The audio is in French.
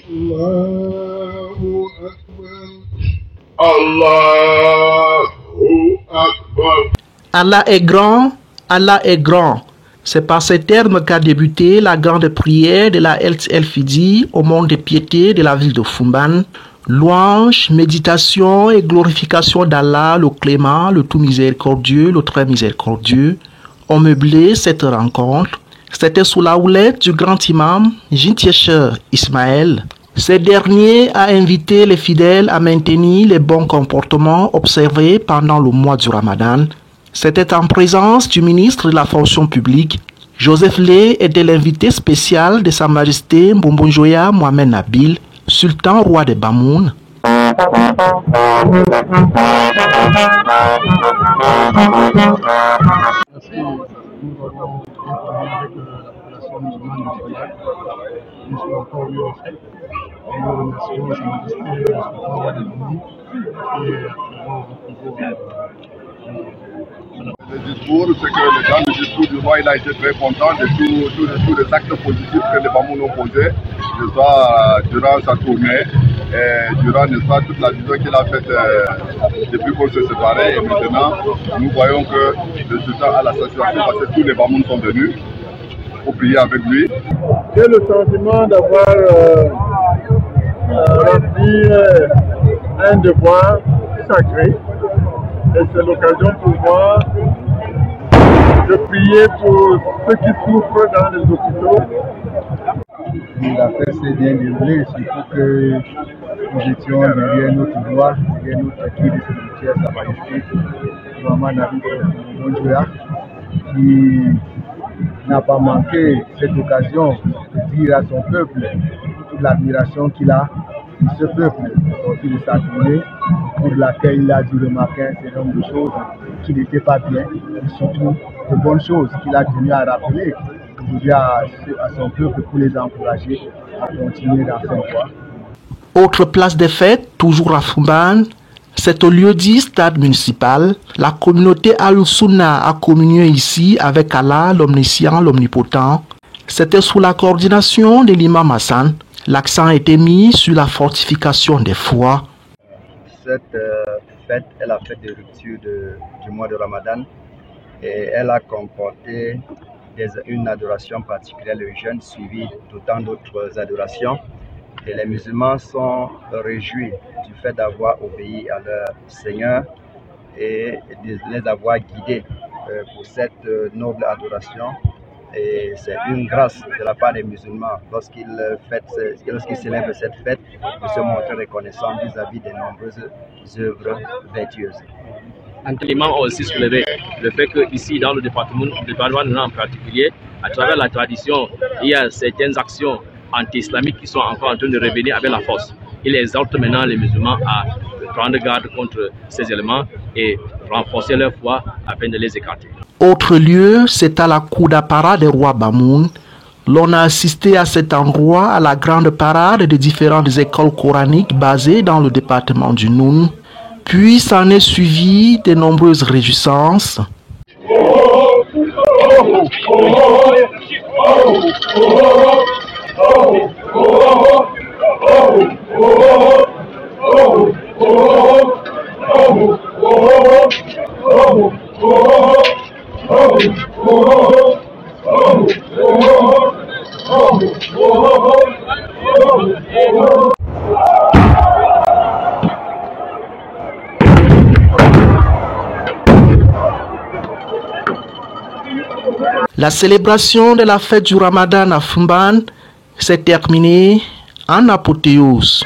Allahu Akbar. Allahu Akbar. Allah est grand, Allah est grand. C'est par ces termes qu'a débuté la grande prière de la El Fidi au mont de piété de la ville de Foumban. Louange, méditation et glorification d'Allah, le clément, le tout miséricordieux, le très miséricordieux, ont meublé cette rencontre. C'était sous la houlette du grand imam Jintiecher Ismaël. Ce dernier a invité les fidèles à maintenir les bons comportements observés pendant le mois du Ramadan. C'était en présence du ministre de la fonction publique. Joseph Lé était l'invité spécial de Sa Majesté Mbonjoya Mohamed Nabil, sultan roi de Bamoun. Le discours, c'est que dans le discours du roi, il a été très content de tous les actes positifs que les Bamoun ont posés, durant sa tournée, et durant toute la vision qu'il a faite depuis qu'on se séparait. Et maintenant, nous voyons que le sultan a la satisfaction parce que tous les Bamoun sont venus pour prier avec lui. J'ai le sentiment d'avoir rempli un devoir sacré. Et c'est l'occasion pour moi de prier pour ceux qui souffrent dans les hôpitaux. La fête s'est bien déroulée, surtout que nous étions derrière notre roi, derrière notre guide spirituel, Sa Majesté Mohamed Nabil Mbonjoya, qui n'a pas manqué cette occasion de dire à son peuple toute l'admiration qu'il a de ce peuple, sorti de sa tournée, pour laquelle il a dû remarquer un certain nombre de choses qui n'étaient pas bien, et surtout de bonnes choses qu'il a tenu à rappeler aujourd'hui à son peuple pour les encourager à continuer dans cette voie. Autre place des fêtes, toujours à Foumban, c'est au lieu-dit stade municipal. La communauté Al-Sunna a communié ici avec Allah, l'omniscient, l'omnipotent. C'était sous la coordination de l'imam Hassan. L'accent a été mis sur la fortification des foi. Cette fête est la fête de rupture du mois de Ramadan et elle a comporté une adoration particulière, le jeûne suivi d'autant d'autres adorations. Et les musulmans sont réjouis du fait d'avoir obéi à leur Seigneur et de les avoir guidés pour cette noble adoration. Et c'est une grâce de la part des musulmans lorsqu'ils célèbrent cette fête de se montrer reconnaissants vis-à-vis des nombreuses œuvres vertueuses. L'imam a aussi soulevé le fait qu'ici, dans le département en particulier, à travers la tradition, il y a certaines actions anti-islamiques qui sont encore en train de revenir avec la force. Il exhorte maintenant les musulmans à prendre garde contre ces éléments et renforcer leur foi afin de les écarter. Autre lieu, c'est à la cour d'apparat des rois Bamoun. L'on a assisté à cet endroit à la grande parade des différentes écoles coraniques basées dans le département du Noun. Puis s'en est suivi de nombreuses réjouissances. La célébration de la fête du Ramadan à Foumban s'est terminée en apothéose.